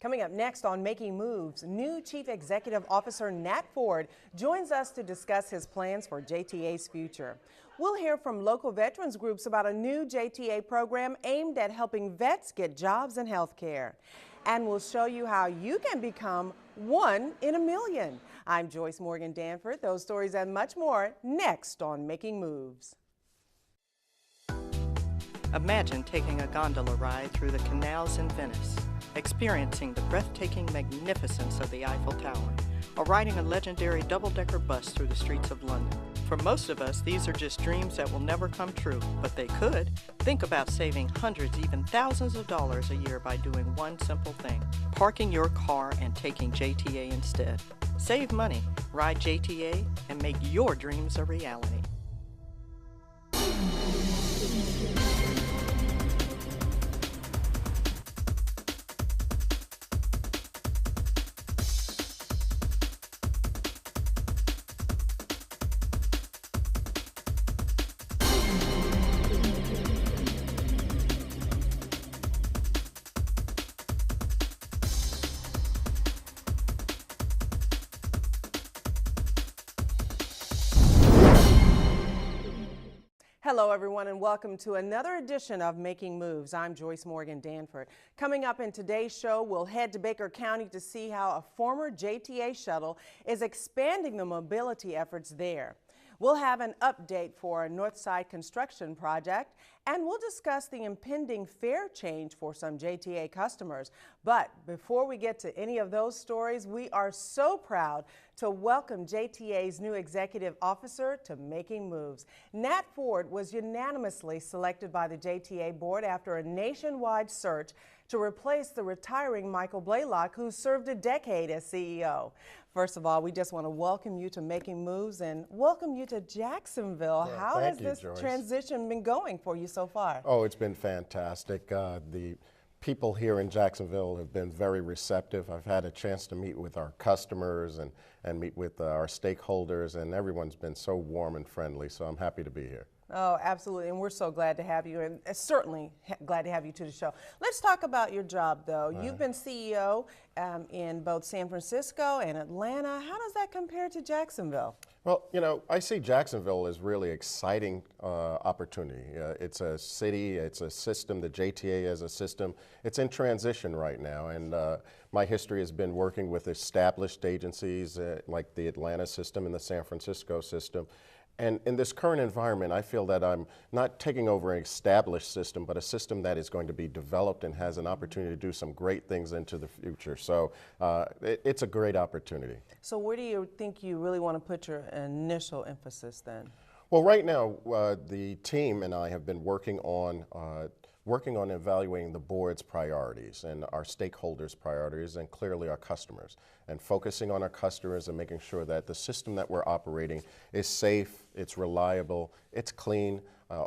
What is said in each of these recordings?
Coming up next on Making Moves, new Chief Executive Officer Nat Ford joins us to discuss his plans for JTA's future. We'll hear from local veterans groups about a new JTA program aimed at helping vets get jobs in healthcare. And we'll show you how you can become one in a million. I'm Joyce Morgan Danford. Those stories and much more next on Making Moves. Imagine taking a gondola ride through the canals in Venice, experiencing the breathtaking magnificence of the Eiffel Tower, or riding a legendary double-decker bus through the streets of London. For most of us, these are just dreams that will never come true, but they could. Think about saving hundreds, even thousands of dollars a year by doing one simple thing: parking your car and taking JTA instead. Save money, ride JTA, and make your dreams a reality. Hello everyone and welcome to another edition of Making Moves. I'm Joyce Morgan Danford. Coming up in today's show, we'll head to Baker County to see how a former JTA shuttle is expanding the mobility efforts there. We'll have an update for a Northside construction project, and we'll discuss the impending fare change for some JTA customers. But before we get to any of those stories, we are so proud to welcome JTA's new executive officer to Making Moves. Nat Ford was unanimously selected by the JTA board after a nationwide search to replace the retiring Michael Blaylock, who served a decade as CEO. First of all, we just want to welcome you to Making Moves and welcome you to Jacksonville. Well, how has this Joyce. transition been going for you so far? Oh, it's been fantastic. The people here in Jacksonville have been very receptive. I've had a chance to meet with our customers and meet with our stakeholders, and everyone's been so warm and friendly, so I'm happy to be here. Oh, absolutely, and we're so glad to have you, and certainly glad to have you to the show. Let's talk about your job, though. You've been CEO in both San Francisco and Atlanta. How does that compare to Jacksonville? Well, you know, I see Jacksonville as really exciting opportunity. It's a city, it's a system, the JTA as a system. It's in transition right now, and my history has been working with established agencies like the Atlanta system and the San Francisco system. And in this current environment, I feel that I'm not taking over an established system, but a system that is going to be developed and has an opportunity to do some great things into the future. So it's a great opportunity. So where do you think you really want to put your initial emphasis then? Well, right now, the team and I have been working on evaluating the board's priorities and our stakeholders' priorities and clearly our customers, and focusing on our customers and making sure that the system that we're operating is safe, it's reliable, it's clean,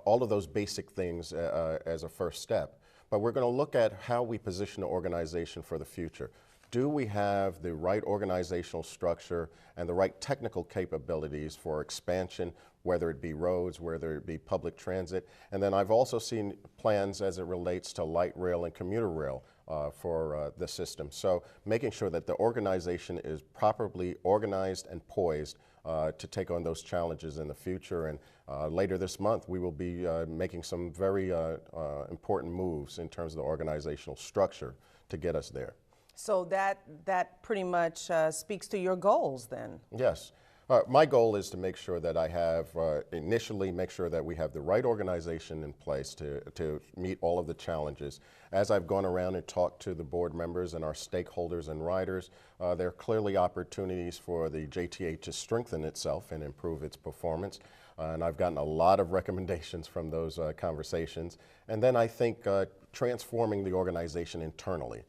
all of those basic things as a first step. But we're going to look at how we position the organization for the future. Do we have the right organizational structure and the right technical capabilities for expansion, whether it be roads, whether it be public transit? And then I've also seen plans as it relates to light rail and commuter rail for the system. So making sure that the organization is properly organized and poised to take on those challenges in the future. And later this month, we will be making some very important moves in terms of the organizational structure to get us there. So that pretty much speaks to your goals then? Yes. My goal is to make sure that I have, initially make sure that we have the right organization in place to meet all of the challenges. As I've gone around and talked to the board members and our stakeholders and riders, there are clearly opportunities for the JTA to strengthen itself and improve its performance. And I've gotten a lot of recommendations from those conversations. And then I think transforming the organization internally.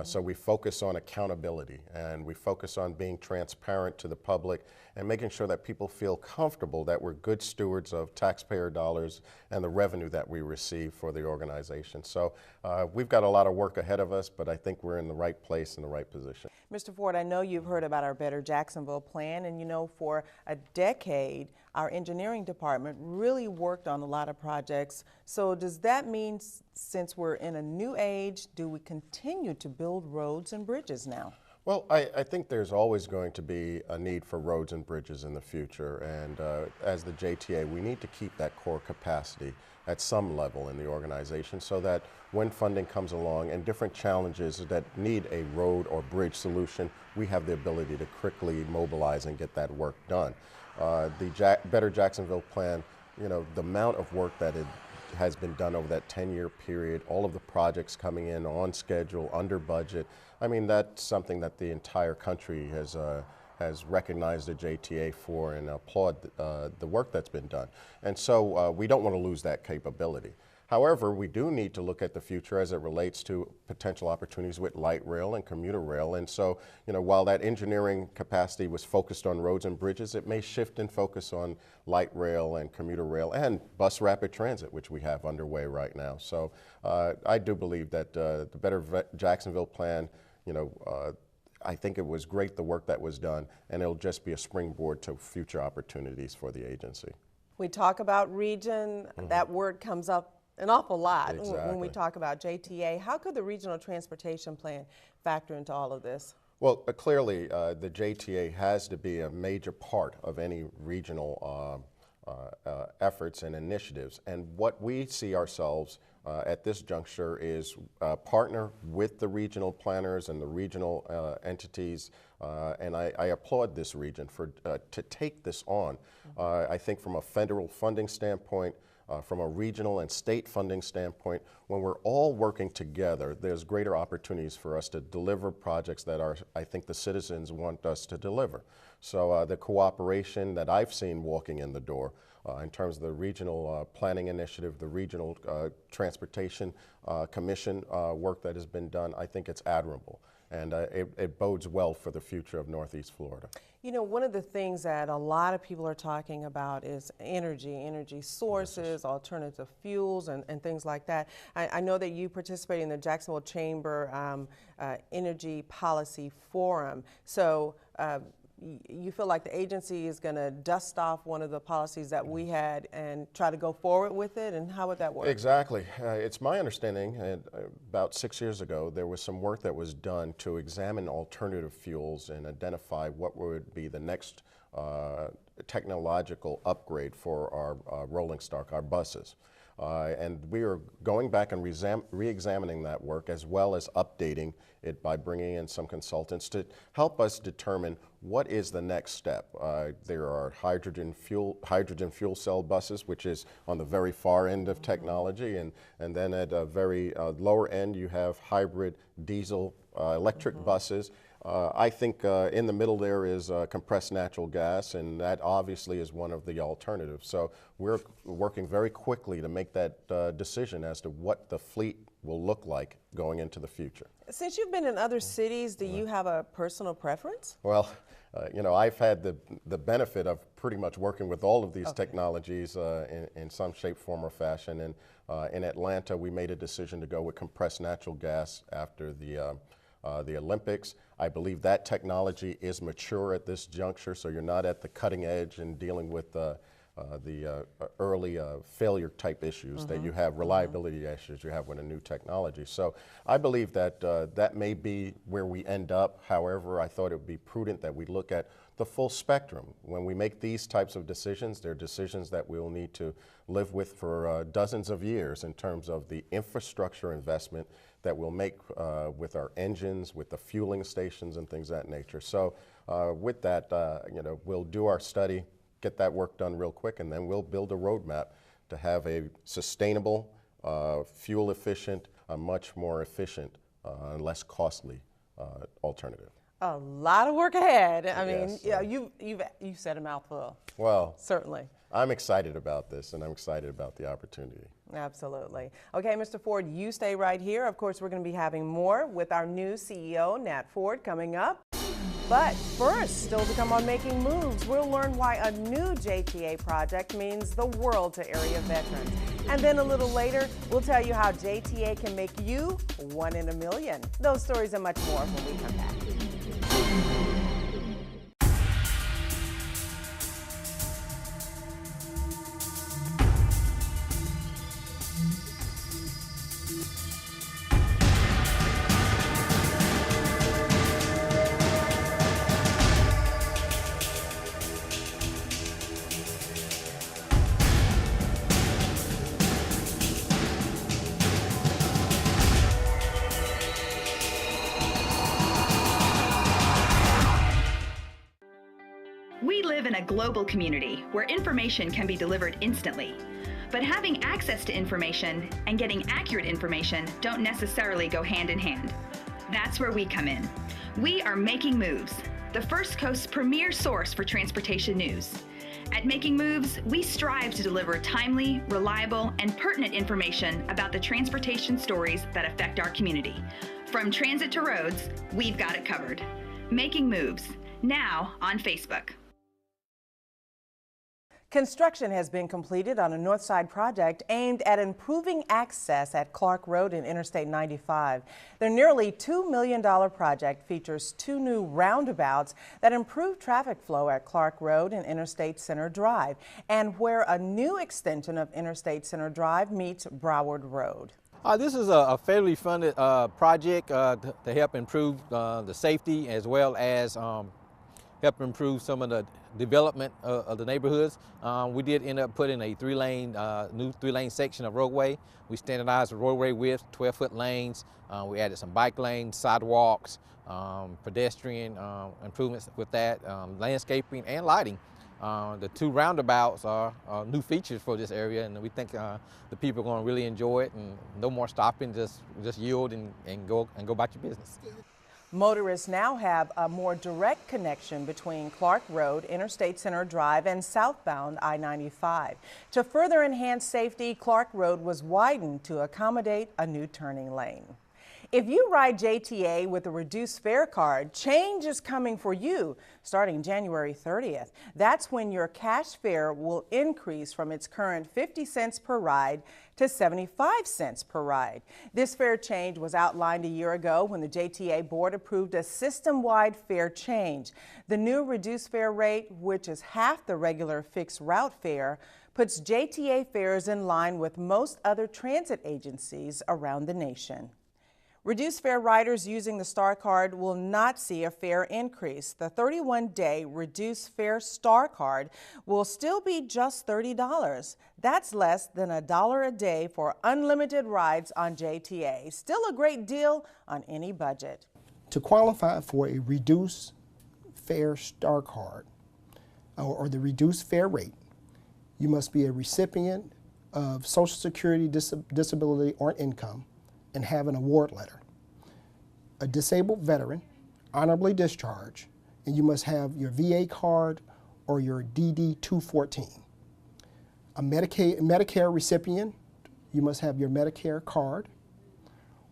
So we focus on accountability and we focus on being transparent to the public and making sure that people feel comfortable that we're good stewards of taxpayer dollars and the revenue that we receive for the organization. So we've got a lot of work ahead of us, but I think we're in the right place and the right position. Mr. Ford, I know you've heard about our Better Jacksonville plan, and you know for a decade our engineering department really worked on a lot of projects. So does that mean since we're in a new age, do we continue to build roads and bridges now? Well, I think there's always going to be a need for roads and bridges in the future, and as the JTA, we need to keep that core capacity at some level in the organization so that when funding comes along and different challenges that need a road or bridge solution, we have the ability to quickly mobilize and get that work done. The Better Jacksonville plan, you know, the amount of work that it has been done over that 10-year period, all of the projects coming in on schedule, under budget. I mean, that's something that the entire country has recognized the JTA for and applaud the work that's been done. And so we don't want to lose that capability. However, we do need to look at the future as it relates to potential opportunities with light rail and commuter rail. And so, you know, while that engineering capacity was focused on roads and bridges, it may shift and focus on light rail and commuter rail and bus rapid transit, which we have underway right now. So I do believe that the Better Jacksonville plan, you know, I think it was great the work that was done, and it'll just be a springboard to future opportunities for the agency. We talk about region, that word comes up an awful lot when we Exactly. talk about JTA. How could the regional transportation plan factor into all of this? Well, clearly, the JTA has to be a major part of any regional efforts and initiatives. And what we see ourselves at this juncture is partner with the regional planners and the regional entities. And I applaud this region for to take this on. I think from a federal funding standpoint, from a regional and state funding standpoint, when we're all working together, there's greater opportunities for us to deliver projects that I think the citizens want us to deliver. So the cooperation that I've seen walking in the door in terms of the regional planning initiative, the regional transportation commission work that has been done, I think it's admirable. And it bodes well for the future of Northeast Florida. You know, one of the things that a lot of people are talking about is energy sources, alternative fuels, and things like that. I know that you participate in the Jacksonville Chamber Energy Policy Forum. So you feel like the agency is going to dust off one of the policies that we had and try to go forward with it, and how would that work? Exactly. It's my understanding about 6 years ago there was some work that was done to examine alternative fuels and identify what would be the next technological upgrade for our rolling stock, our buses. And we are going back and re-examining that work as well as updating it by bringing in some consultants to help us determine what is the next step. There are hydrogen fuel cell buses, which is on the very far end of technology, and then at a very lower end you have hybrid diesel electric buses. I think in the middle there is compressed natural gas, and that obviously is one of the alternatives. So we're working very quickly to make that decision as to what the fleet will look like going into the future. Since you've been in other cities, do you have a personal preference? Well, you know, I've had the benefit of pretty much working with all of these technologies in some shape, form, or fashion. And in Atlanta, we made a decision to go with compressed natural gas after the Olympics. I believe that technology is mature at this juncture, so you're not at the cutting edge and dealing with the early failure type issues that you have, reliability issues you have with a new technology. So I believe that that may be where we end up. However, I thought it would be prudent that we look at the full spectrum. When we make these types of decisions, they're decisions that we'll need to live with for dozens of years in terms of the infrastructure investment that we'll make with our engines, with the fueling stations and things of that nature. So with that, you know, we'll do our study, get that work done real quick, and then we'll build a roadmap to have a sustainable, fuel efficient, a much more efficient and less costly alternative. A lot of work ahead. I mean, Yes, yeah, you've said a mouthful. Well, Certainly. I'm excited about this, and I'm excited about the opportunity. Absolutely. Okay, Mr. Ford, you stay right here. Of course, we're going to be having more with our new CEO, Nat Ford, coming up. But first, still to come on Making Moves, we'll learn why a new JTA project means the world to area veterans. And then a little later, we'll tell you how JTA can make you one in a million. Those stories and much more when we come back. live in a global community where information can be delivered instantly. But having access to information and getting accurate information don't necessarily go hand in hand. That's where we come in. We are Making Moves, the First Coast's premier source for transportation news. At Making Moves, we strive to deliver timely, reliable, and pertinent information about the transportation stories that affect our community. From transit to roads, we've got it covered. Making Moves, now on Facebook. Construction has been completed on a Northside project aimed at improving access at Clark Road and Interstate 95. The nearly $2 million project features 2 new roundabouts that improve traffic flow at Clark Road and Interstate Center Drive, and where a new extension of Interstate Center Drive meets Broward Road. This is a federally funded project to help improve the safety, as well as help improve some of the development of the neighborhoods. We did end up putting a new 3-lane section of roadway. We standardized the roadway width, 12-foot lanes. We added some bike lanes, sidewalks, pedestrian improvements with that, landscaping and lighting. The 2 roundabouts are new features for this area, and we think the people are going to really enjoy it, and no more stopping, just yield and go about your business. Motorists now have a more direct connection between Clark Road, Interstate Center Drive, and southbound I-95. To further enhance safety, Clark Road was widened to accommodate a new turning lane. If you ride JTA with a reduced fare card, change is coming for you starting January 30th. That's when your cash fare will increase from its current 50 cents per ride to 75 cents per ride. This fare change was outlined a year ago when the JTA board approved a system-wide fare change. The new reduced fare rate, which is half the regular fixed route fare, puts JTA fares in line with most other transit agencies around the nation. Reduced fare riders using the Star Card will not see a fare increase. The 31-day reduced fare Star Card will still be just $30. That's less than $1 a day for unlimited rides on JTA. Still a great deal on any budget. To qualify for a reduced fare Star Card or the reduced fare rate, you must be a recipient of Social Security disability or income and have an award letter, a disabled veteran, honorably discharged, and you must have your VA card or your DD 214. A Medicare recipient, you must have your Medicare card,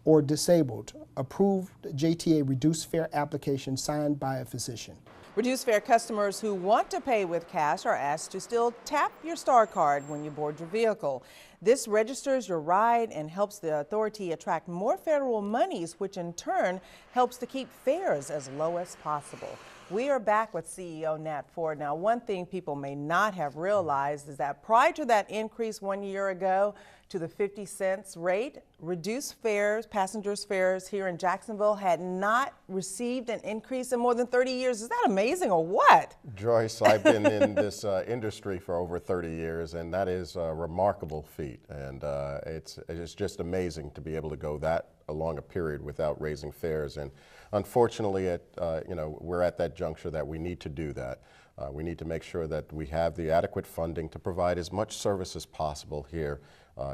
or disabled, approved JTA reduced fare application signed by a physician. Reduced fare customers who want to pay with cash are asked to still tap your Star Card when you board your vehicle. This registers your ride and helps the authority attract more federal monies, which in turn helps to keep fares as low as possible. We are back with CEO Nat Ford. Now, one thing people may not have realized is that prior to that increase 1 year ago to the 50 cents rate, reduced fares, passengers' fares here in Jacksonville had not received an increase in more than 30 years. Is that amazing or what? Joyce, I've been in this industry for over 30 years, and that is a remarkable feat. And it's just amazing to be able to go that along a period without raising fares. And unfortunately, we're at that juncture that we need to do that. We need to make sure that we have the adequate funding to provide as much service as possible here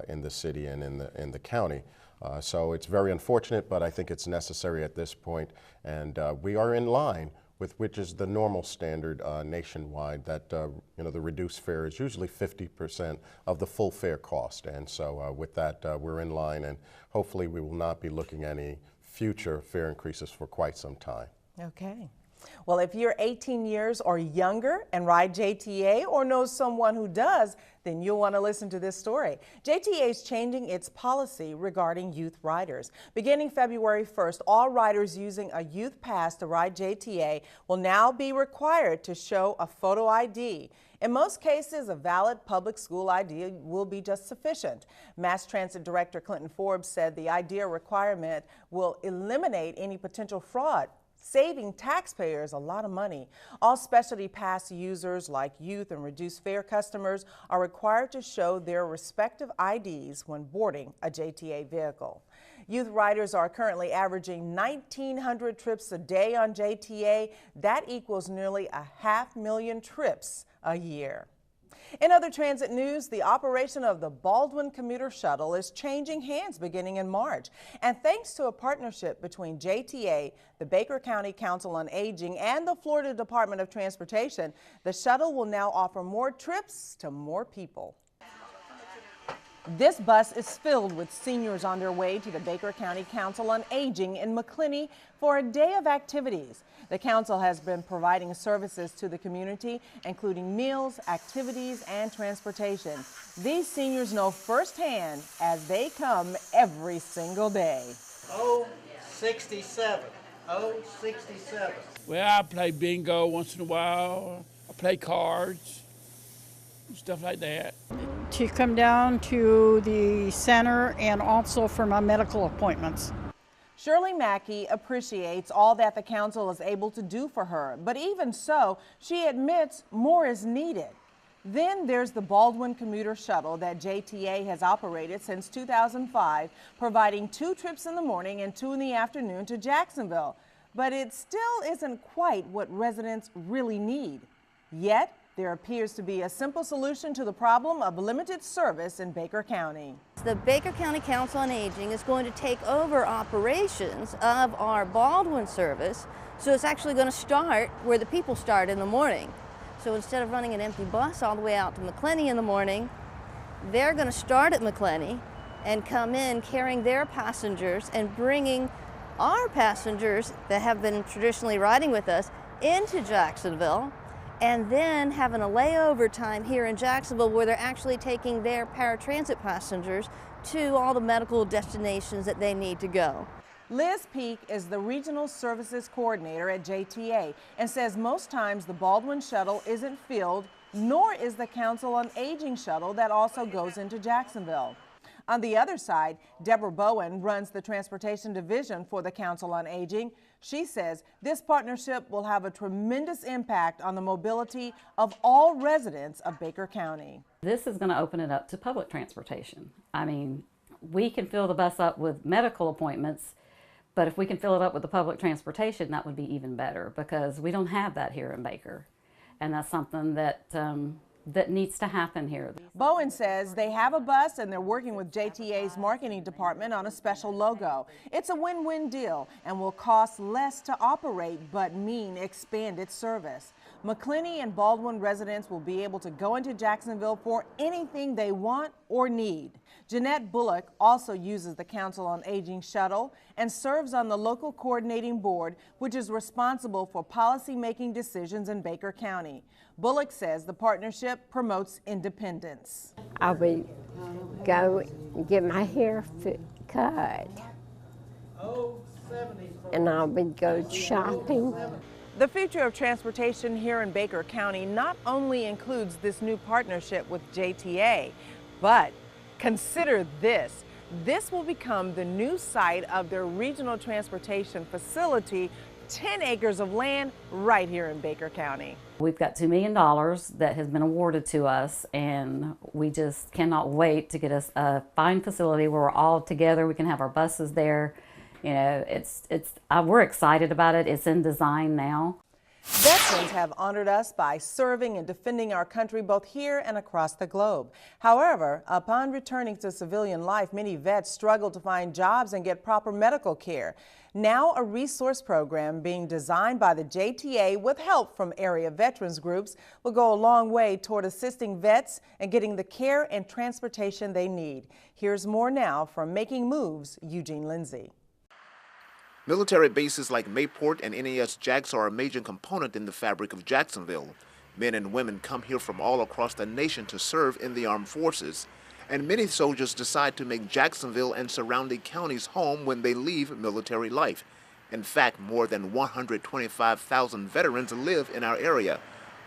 in the city and in the county. So it's very unfortunate, but I think it's necessary at this point. And we are in line with which is the normal standard nationwide, that the reduced fare is usually 50% of the full fare cost. And so with that, we're in line, and hopefully we will not be looking at any future fare increases for quite some time. Okay. Well, if you're 18 years or younger and ride JTA or know someone who does, then you'll want to listen to this story. JTA is changing its policy regarding youth riders. Beginning February 1st, all riders using a youth pass to ride JTA will now be required to show a photo ID. In most cases, a valid public school ID will be just sufficient. Mass Transit Director Clinton Forbes said the ID requirement will eliminate any potential fraud, saving taxpayers a lot of money. All specialty pass users like youth and reduced fare customers are required to show their respective IDs when boarding a JTA vehicle. Youth riders are currently averaging 1,900 trips a day on JTA. That equals nearly 500,000 trips a year. In other transit news, the operation of the Baldwin commuter shuttle is changing hands beginning in March. And thanks to a partnership between JTA, the Baker County Council on Aging, and the Florida Department of Transportation, the shuttle will now offer more trips to more people. This bus is filled with seniors on their way to the Baker County Council on Aging in McClenny for a day of activities. The council has been providing services to the community, including meals, activities, and transportation. These seniors know firsthand as they come every single day. 067. 067. Well, I play bingo once in a while. I play cards, stuff like that. To come down to the center and also for my medical appointments. Shirley Mackey appreciates all that the council is able to do for her, but even so, she admits more is needed. Then there's the Baldwin commuter shuttle that JTA has operated since 2005, providing 2 trips in the morning and 2 in the afternoon to Jacksonville. But it still isn't quite what residents really need. Yet, there appears to be a simple solution to the problem of limited service in Baker County. The Baker County Council on Aging is going to take over operations of our Baldwin service, so it's actually going to start where the people start in the morning. So instead of running an empty bus all the way out to McClenny in the morning, they're going to start at McClenny and come in carrying their passengers and bringing our passengers that have been traditionally riding with us into Jacksonville, and then having a layover time here in Jacksonville where they're actually taking their paratransit passengers to all the medical destinations that they need to go. Liz Peak is the Regional Services Coordinator at JTA and says most times the Baldwin shuttle isn't filled, nor is the Council on Aging shuttle that also goes into Jacksonville. On the other side, Deborah Bowen runs the Transportation Division for the Council on Aging. She says this partnership will have a tremendous impact on the mobility of all residents of Baker County. This is going to open it up to public transportation. I mean, we can fill the bus up with medical appointments, but if we can fill it up with the public transportation, that would be even better because we don't have that here in Baker. And that's something that that needs to happen here. Bowen says they have a bus and they're working with JTA's marketing department on a special logo. It's a win-win deal and will cost less to operate but mean expanded service. McClenny and Baldwin residents will be able to go into Jacksonville for anything they want or need. Jeanette Bullock also uses the Council on Aging shuttle and serves on the local coordinating board, which is responsible for policy-making decisions in Baker County. Bullock says the partnership promotes independence. I would go and get my hair cut, and I would go shopping. The future of transportation here in Baker County not only includes this new partnership with JTA, but consider this. This will become the new site of their regional transportation facility, 10 acres of land right here in Baker County. We've got $2 million that has been awarded to us, and we just cannot wait to get us a fine facility where we're all together. We can have our buses there. You know, we're excited about it. It's in design now. Veterans have honored us by serving and defending our country both here and across the globe. However, upon returning to civilian life, many vets struggle to find jobs and get proper medical care. Now, a resource program being designed by the JTA with help from area veterans groups will go a long way toward assisting vets and getting the care and transportation they need. Here's more now from Making Moves, Eugene Lindsay. Military bases like Mayport and NAS Jax are a major component in the fabric of Jacksonville. Men and women come here from all across the nation to serve in the armed forces. And many soldiers decide to make Jacksonville and surrounding counties home when they leave military life. In fact, more than 125,000 veterans live in our area.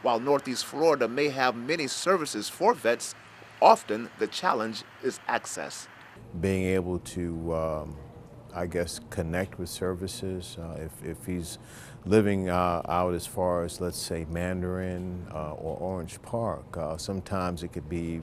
While Northeast Florida may have many services for vets, often the challenge is access. Being able to I guess, connect with services. If he's living out as far as, let's say, Mandarin or Orange Park, sometimes it could be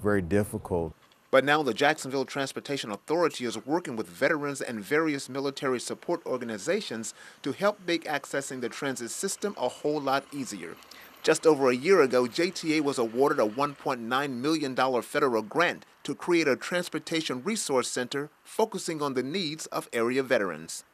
very difficult. But now the Jacksonville Transportation Authority is working with veterans and various military support organizations to help make accessing the transit system a whole lot easier. Just over a year ago, JTA was awarded a $1.9 million federal grant to create a transportation resource center focusing on the needs of area veterans.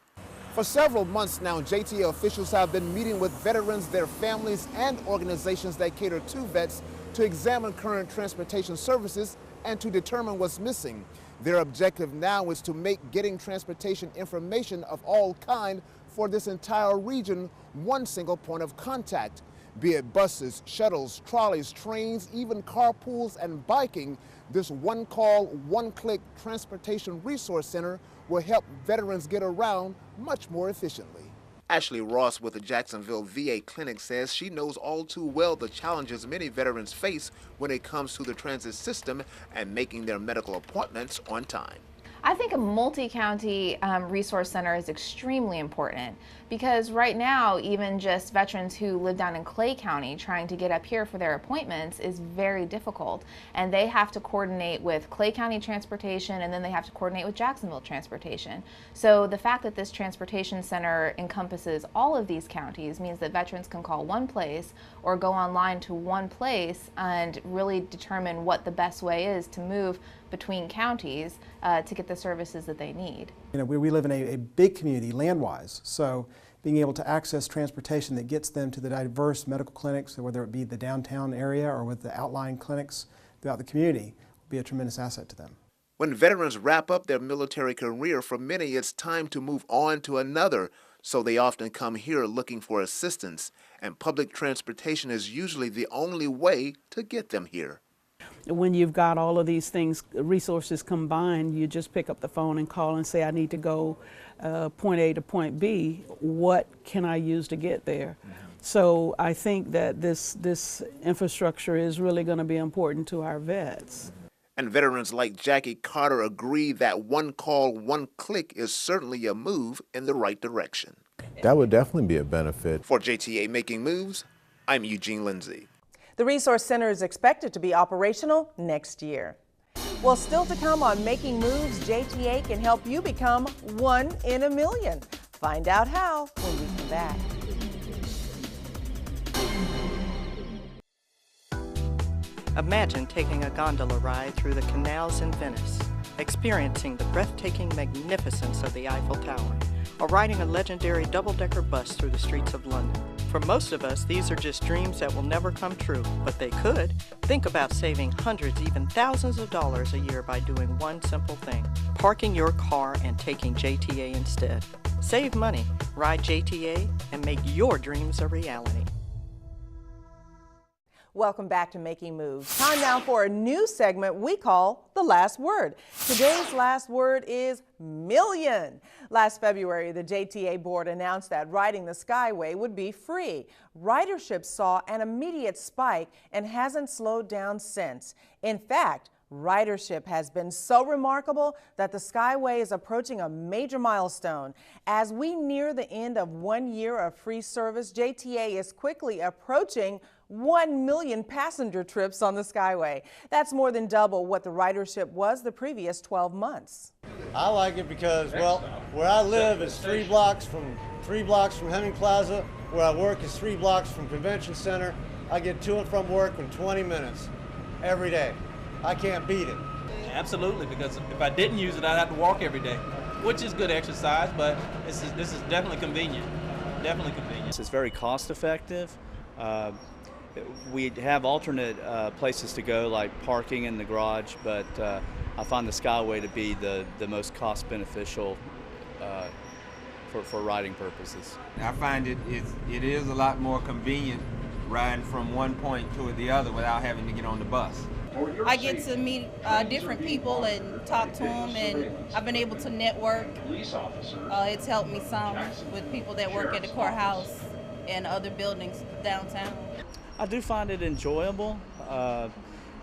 For several months now, JTA officials have been meeting with veterans, their families, and organizations that cater to vets to examine current transportation services and to determine what's missing. Their objective now is to make getting transportation information of all kind for this entire region one single point of contact. Be it buses, shuttles, trolleys, trains, even carpools and biking, this one-call, one-click transportation resource center will help veterans get around much more efficiently. Ashley Ross with the Jacksonville VA Clinic says she knows all too well the challenges many veterans face when it comes to the transit system and making their medical appointments on time. I think a multi-county resource center is extremely important because right now, even just veterans who live down in Clay County trying to get up here for their appointments is very difficult. And they have to coordinate with Clay County Transportation, and then they have to coordinate with Jacksonville Transportation. So the fact that this transportation center encompasses all of these counties means that veterans can call one place or go online to one place and really determine what the best way is to move between counties to get the services that they need. You know, we live in a big community land-wise, so being able to access transportation that gets them to the diverse medical clinics, whether it be the downtown area or with the outlying clinics throughout the community, will be a tremendous asset to them. When veterans wrap up their military career, for many it's time to move on to another, so they often come here looking for assistance, and public transportation is usually the only way to get them here. When you've got all of these things, resources combined, you just pick up the phone and call and say, I need to go point A to point B. What can I use to get there? So I think that this infrastructure is really going to be important to our vets. And veterans like Jackie Carter agree that one call, one click is certainly a move in the right direction. That would definitely be a benefit. For JTA Making Moves, I'm Eugene Lindsay. The Resource Center is expected to be operational next year. Well, still to come on Making Moves, JTA can help you become 1 in a million. Find out how when we come back. Imagine taking a gondola ride through the canals in Venice, experiencing the breathtaking magnificence of the Eiffel Tower, or riding a legendary double-decker bus through the streets of London. For most of us, these are just dreams that will never come true, but they could. Think about saving hundreds, even thousands of dollars a year by doing one simple thing: parking your car and taking JTA instead. Save money, ride JTA, and make your dreams a reality. Welcome back to Making Moves. Time now for a new segment we call The Last Word. Today's last word is million. Last February, the JTA board announced that riding the Skyway would be free. Ridership saw an immediate spike and hasn't slowed down since. In fact, ridership has been so remarkable that the Skyway is approaching a major milestone. As we near the end of 1 year of free service, JTA is quickly approaching 1 million passenger trips on the Skyway. That's more than double what the ridership was the previous 12 months. I like it because, well, where I live is 3 blocks from Hemming Plaza. Where I work is 3 blocks from Convention Center. I get to and from work in 20 minutes every day. I can't beat it. Absolutely, because if I didn't use it, I'd have to walk every day, which is good exercise, but this is definitely convenient. Definitely convenient. It's very cost effective. We have alternate places to go, like parking in the garage, but I find the Skyway to be the most cost beneficial for riding purposes. I find it is a lot more convenient riding from one point to the other without having to get on the bus. I get to meet different people and talk to them, and I've been able to network. It's helped me some with people that work at the courthouse and other buildings downtown. I do find it enjoyable.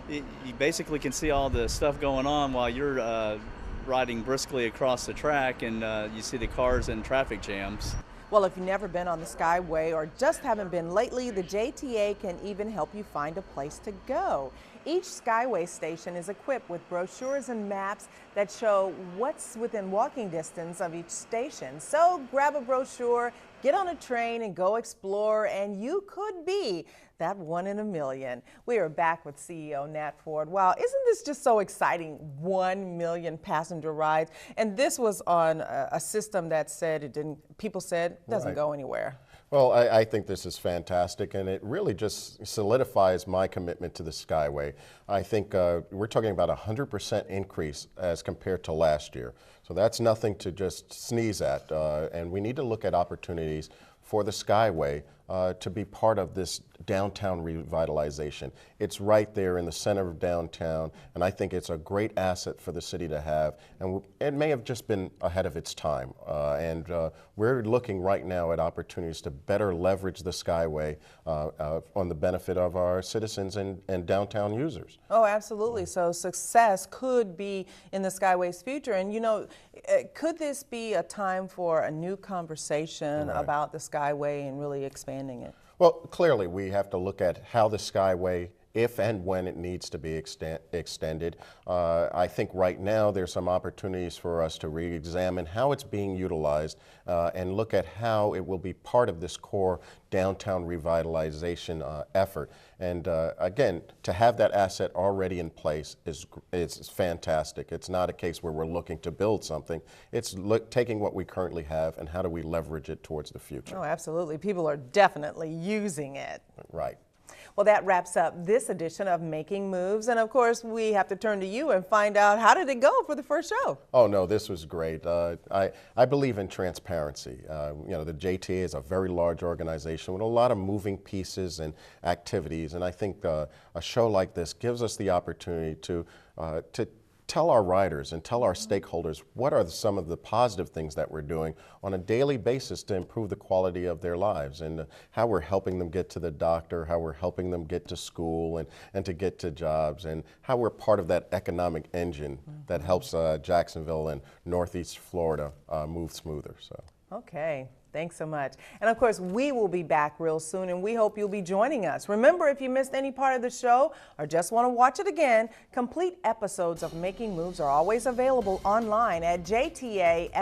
You basically can see all the stuff going on while you're riding briskly across the track, and you see the cars and traffic jams. Well, if you've never been on the Skyway or just haven't been lately, the JTA can even help you find a place to go. Each Skyway station is equipped with brochures and maps that show what's within walking distance of each station. So grab a brochure, get on a train and go explore, and you could be that one in a million. We are back with CEO Nat Ford. Wow, isn't this just so exciting? 1 million passenger rides. And this was on a system that said it didn't, people said it doesn't go anywhere. Well, I think this is fantastic, and it really just solidifies my commitment to the Skyway. I think we're talking about a 100% increase as compared to last year. So that's nothing to just sneeze at, and we need to look at opportunities for the Skyway to be part of this downtown revitalization. It's right there in the center of downtown, and I think it's a great asset for the city to have, and it may have just been ahead of its time. We're looking right now at opportunities to better leverage the Skyway on the benefit of our citizens and downtown users. Oh, absolutely. So success could be in the Skyway's future. And you know, could this be a time for a new conversation about the Skyway and really expanding it? Well, clearly we have to look at how the Skyway, if and when it needs to be extended. I think right now there's some opportunities for us to re-examine how it's being utilized and look at how it will be part of this core downtown revitalization effort. And again, to have that asset already in place is fantastic. It's not a case where we're looking to build something. It's taking what we currently have and how do we leverage it towards the future. Oh, absolutely. People are definitely using it. Right. Well, that wraps up this edition of Making Moves. And of course, we have to turn to you and find out, how did it go for the first show? Oh, no, this was great. I believe in transparency. You know, the JTA is a very large organization with a lot of moving pieces and activities. And I think a show like this gives us the opportunity to tell our riders and tell our stakeholders what are some of the positive things that we're doing on a daily basis to improve the quality of their lives, and how we're helping them get to the doctor, how we're helping them get to school and to get to jobs, and how we're part of that economic engine that helps Jacksonville and Northeast Florida move smoother. So. Okay. Thanks so much. And of course, we will be back real soon, and we hope you'll be joining us. Remember, if you missed any part of the show or just want to watch it again, complete episodes of Making Moves are always available online at jtafla.com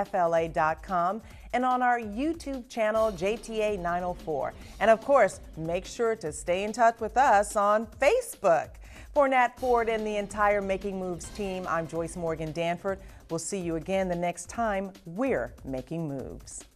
and on our YouTube channel, JTA 904. And of course, make sure to stay in touch with us on Facebook. For Nat Ford and the entire Making Moves team, I'm Joyce Morgan Danford. We'll see you again the next time we're making moves.